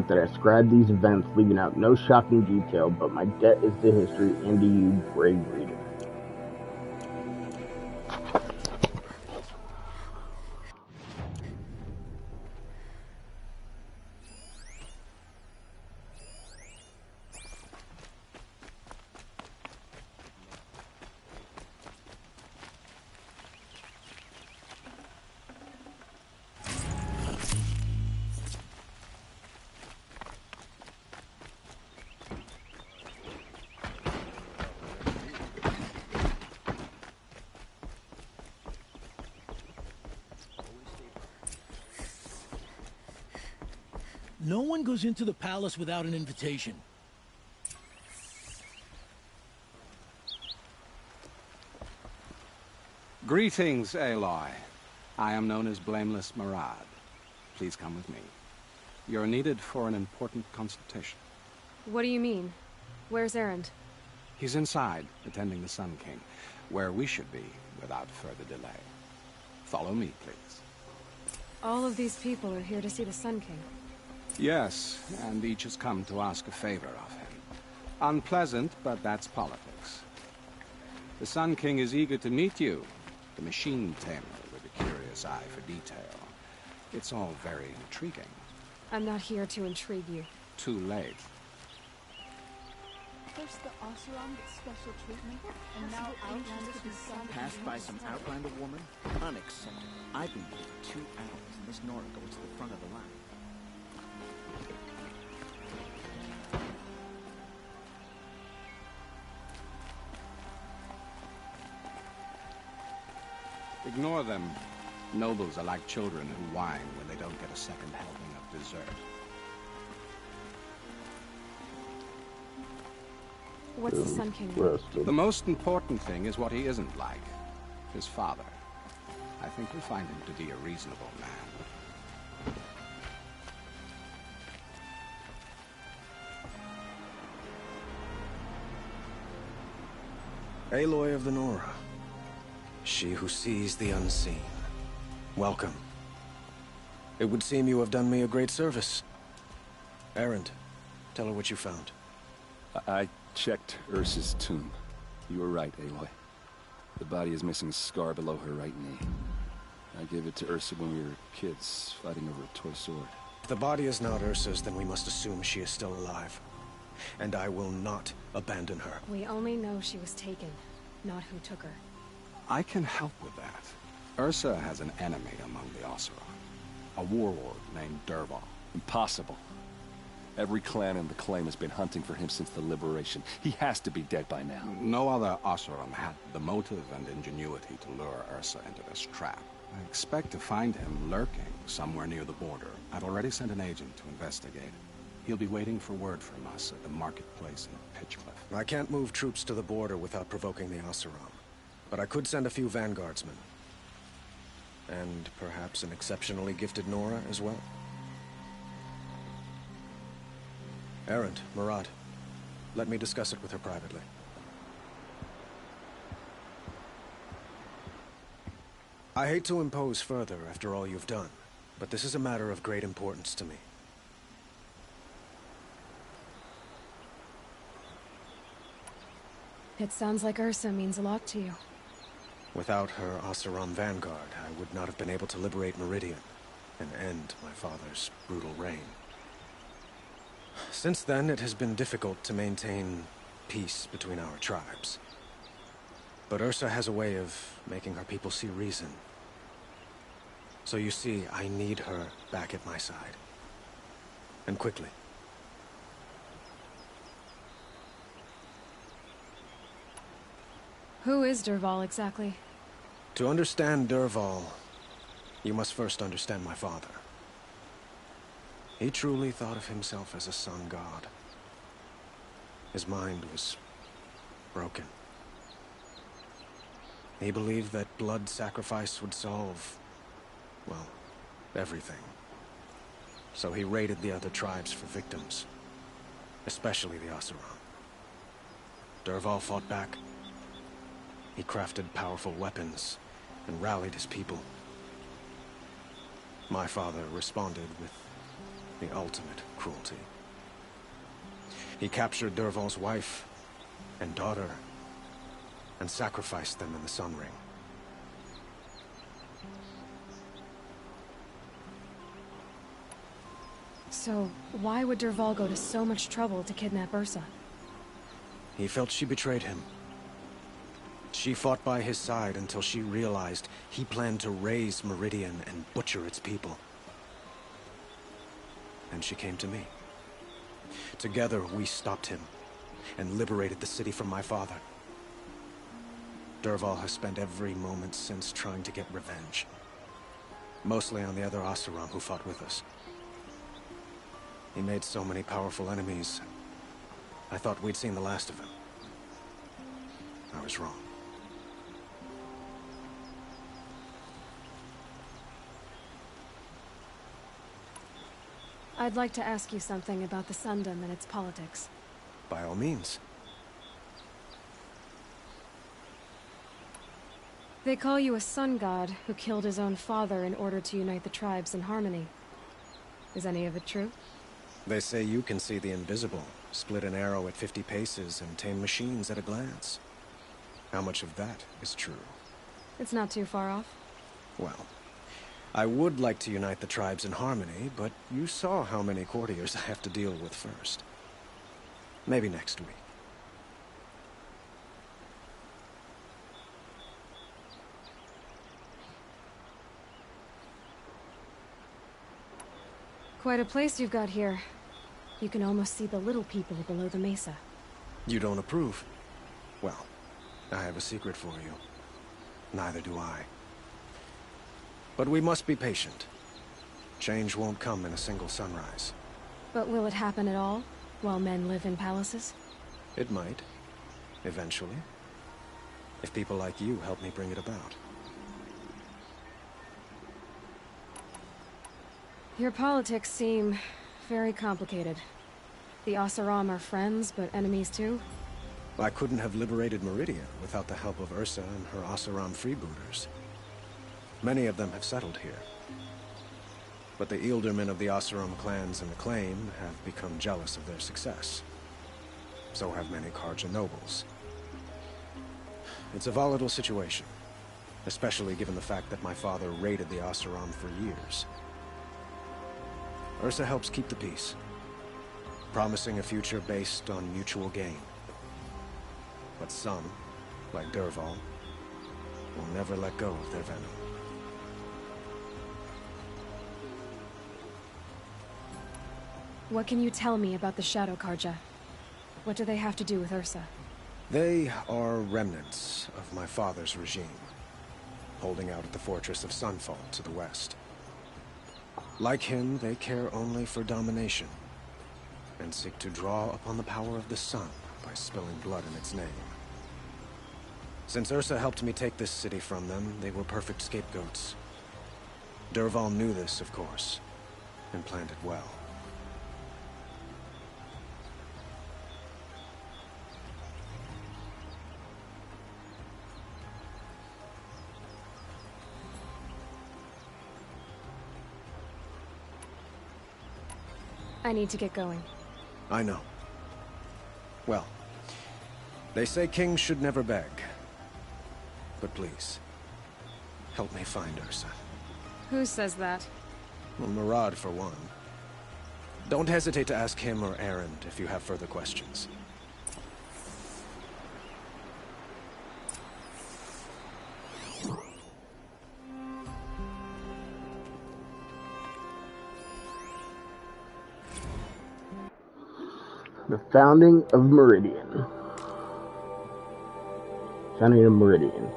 that I scribed these events, leaving out no shocking detail, but my debt is to history and to you, brave reader. No one goes into the palace without an invitation. Greetings, Aloy. I am known as Blameless Marad. Please come with me. You're needed for an important consultation. What do you mean? Where's Erend? He's inside, attending the Sun King, where we should be without further delay. Follow me, please. All of these people are here to see the Sun King. Yes, and each has come to ask a favor of him. Unpleasant, but that's politics. The Sun King is eager to meet you, the machine tamer with a curious eye for detail. It's all very intriguing. I'm not here to intrigue you. Too late. First the Oseram gets special treatment, and now Outlanders with some... Passed by some Outlander woman? Unacceptable. I've been here for 2 hours, and Miss Nora goes to the front of the line. Ignore them. Nobles are like children who whine when they don't get a second helping of dessert. What's the Sun King like? The most important thing is what he isn't like. His father. I think you'll find him to be a reasonable man. Aloy of the Nora. She who sees the unseen. Welcome. It would seem you have done me a great service. Erend, tell her what you found. I checked Ursa's tomb. You were right, Aloy. The body is missing a scar below her right knee. I gave it to Ursa when we were kids, fighting over a toy sword. If the body is not Ursa's, then we must assume she is still alive. And I will not abandon her. We only know she was taken, not who took her. I can help with that. Ursa has an enemy among the Oseram. A warlord named Dervahl. Impossible. Every clan in the claim has been hunting for him since the liberation. He has to be dead by now. No other Oseram had the motive and ingenuity to lure Ursa into this trap. I expect to find him lurking somewhere near the border. I've already sent an agent to investigate. He'll be waiting for word from us at the marketplace in Pitchcliff. I can't move troops to the border without provoking the Oseram. But I could send a few vanguardsmen. And perhaps an exceptionally gifted Nora as well. Erend, Marad, let me discuss it with her privately. I hate to impose further after all you've done, but this is a matter of great importance to me. It sounds like Ursa means a lot to you. Without her Oseram vanguard, I would not have been able to liberate Meridian and end my father's brutal reign. Since then, it has been difficult to maintain peace between our tribes. But Ursa has a way of making her people see reason. So you see, I need her back at my side. And quickly. Who is Dervahl exactly? To understand Dervahl, you must first understand my father. He truly thought of himself as a sun god. His mind was broken. He believed that blood sacrifice would solve, well, everything. So he raided the other tribes for victims, especially the Oseram. Dervahl fought back. He crafted powerful weapons and rallied his people. My father responded with the ultimate cruelty. He captured Dervahl's wife and daughter and sacrificed them in the Sun Ring. So, why would Dervahl go to so much trouble to kidnap Ursa? He felt she betrayed him. She fought by his side until she realized he planned to raise Meridian and butcher its people. And she came to me. Together, we stopped him and liberated the city from my father. Dervahl has spent every moment since trying to get revenge. Mostly on the other Oseram who fought with us. He made so many powerful enemies. I thought we'd seen the last of him. I was wrong. I'd like to ask you something about the Sundom and its politics. By all means. They call you a sun god who killed his own father in order to unite the tribes in harmony. Is any of it true? They say you can see the invisible, split an arrow at 50 paces, and tame machines at a glance. How much of that is true? It's not too far off. Well, I would like to unite the tribes in harmony, but you saw how many courtiers I have to deal with first. Maybe next week. Quite a place you've got here. You can almost see the little people below the mesa. You don't approve? Well, I have a secret for you. Neither do I. But we must be patient. Change won't come in a single sunrise. But will it happen at all, while men live in palaces? It might. Eventually. If people like you help me bring it about. Your politics seem very complicated. The Oseram are friends, but enemies too? I couldn't have liberated Meridian without the help of Ursa and her Oseram freebooters. Many of them have settled here. But the Ealdormen of the Oseram clans and Acclaim have become jealous of their success. So have many Carja nobles. It's a volatile situation, especially given the fact that my father raided the Oseram for years. Ursa helps keep the peace, promising a future based on mutual gain. But some, like Dervahl, will never let go of their venom. What can you tell me about the Shadow Carja? What do they have to do with Ursa? They are remnants of my father's regime, holding out at the fortress of Sunfall to the west. Like him, they care only for domination, and seek to draw upon the power of the sun by spilling blood in its name. Since Ursa helped me take this city from them, they were perfect scapegoats. Dervahl knew this, of course, and planned it well. I need to get going. I know. Well, they say kings should never beg. But please, help me find Ursa. Who says that? Well, Murad, for one. Don't hesitate to ask him or Erend if you have further questions. The founding of Meridian. Founding of Meridian.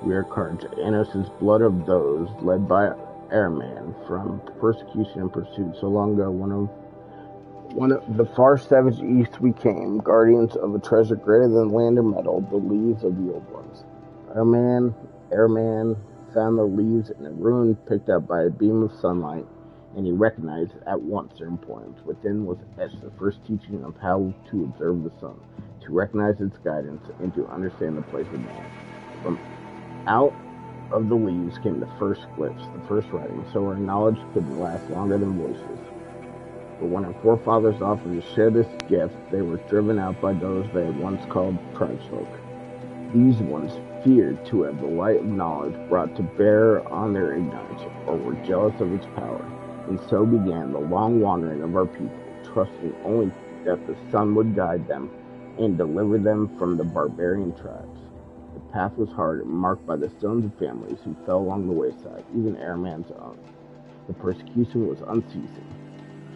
We are Carja, Anos's blood of those led by Airman from persecution and pursuit so long ago. One of the far savage east we came, guardians of a treasure greater than land or metal, the leaves of the old ones. Airman found the leaves in a ruin picked up by a beam of sunlight, and he recognized at once their importance. Within was etched the first teaching of how to observe the sun, to recognize its guidance, and to understand the place of man. From out of the leaves came the first glyphs, the first writing, so our knowledge could last longer than voices. But when our forefathers offered to share this gift, they were driven out by those they had once called tribesfolk. These ones feared to have the light of knowledge brought to bear on their ignorance, or were jealous of its power. And so began the long wandering of our people, trusting only that the sun would guide them and deliver them from the barbarian tribes. The path was hard and marked by the stones of families who fell along the wayside, even Ahriman's own. The persecution was unceasing.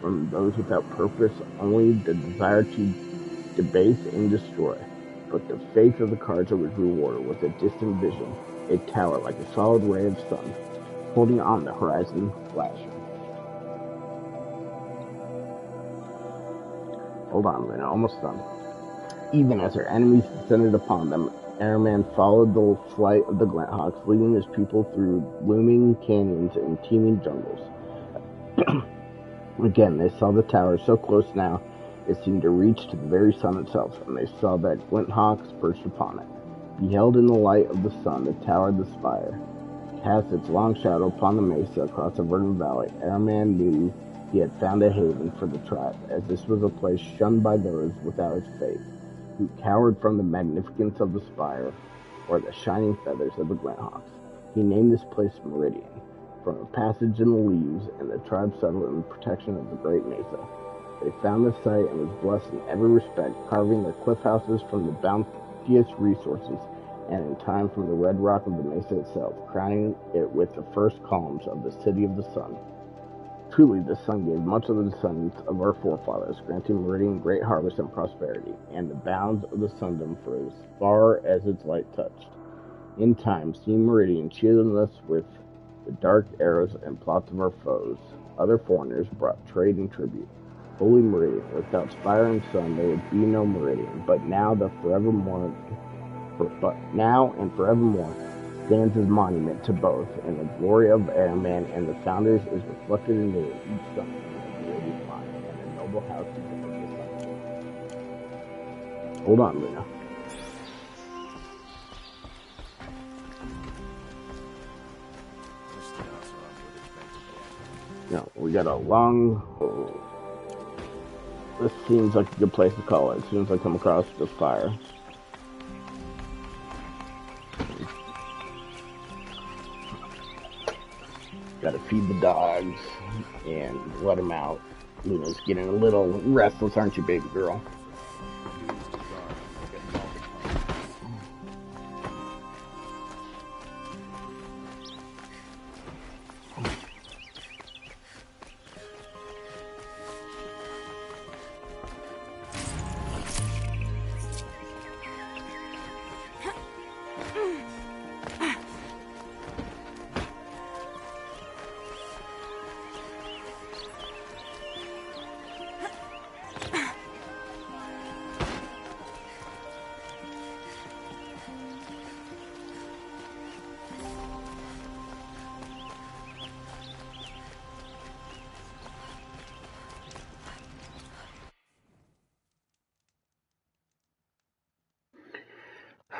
From those without purpose, only the desire to debase and destroy. But the faith of the Carja was rewarded with a distant vision, a tower like a solid ray of sun, holding on the horizon, flashing. Hold on, Luna, almost done. Even as their enemies descended upon them, Ahriman followed the flight of the Glinthawks, leading his people through looming canyons and teeming jungles. Again, they saw the tower so close now, it seemed to reach to the very sun itself, and they saw that Glinthawks perched upon it. Beheld in the light of the sun, the tower, the spire, cast its long shadow upon the mesa across the verdant valley. Ahriman knew he had found a haven for the tribe, as this was a place shunned by those without his faith, who cowered from the magnificence of the spire, or the shining feathers of the Glinthawks. He named this place Meridian, from a passage in the leaves, and the tribe settled in the protection of the great mesa. They found the site and was blessed in every respect, carving their cliff houses from the bounteous resources, and in time from the red rock of the mesa itself, crowning it with the first columns of the City of the Sun. Truly, the sun gave much of the descendants of our forefathers, granting Meridian great harvest and prosperity, and the bounds of the sundom for as far as its light touched. In time, seeing Meridian shielding us with the dark arrows and plots of our foes, other foreigners brought trade and tribute. Holy Meridian, without spire and sun, there would be no Meridian, but now and forevermore stands as monument to both, and the glory of Ahriman and the founders is reflected in each sun, and the radiant line, and the noble houses of the sun. Hold on, Luna. No, we got a long... This seems like a good place to call it, as soon as I come across the fire. Gotta feed the dogs and let them out. Luna's getting a little restless, aren't you, baby girl?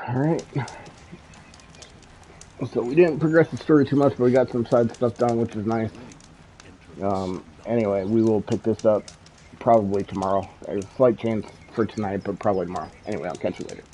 Alright. So we didn't progress the story too much, but we got some side stuff done, which is nice. Anyway, we will pick this up probably tomorrow. There's a slight chance for tonight, but probably tomorrow. Anyway, I'll catch you later.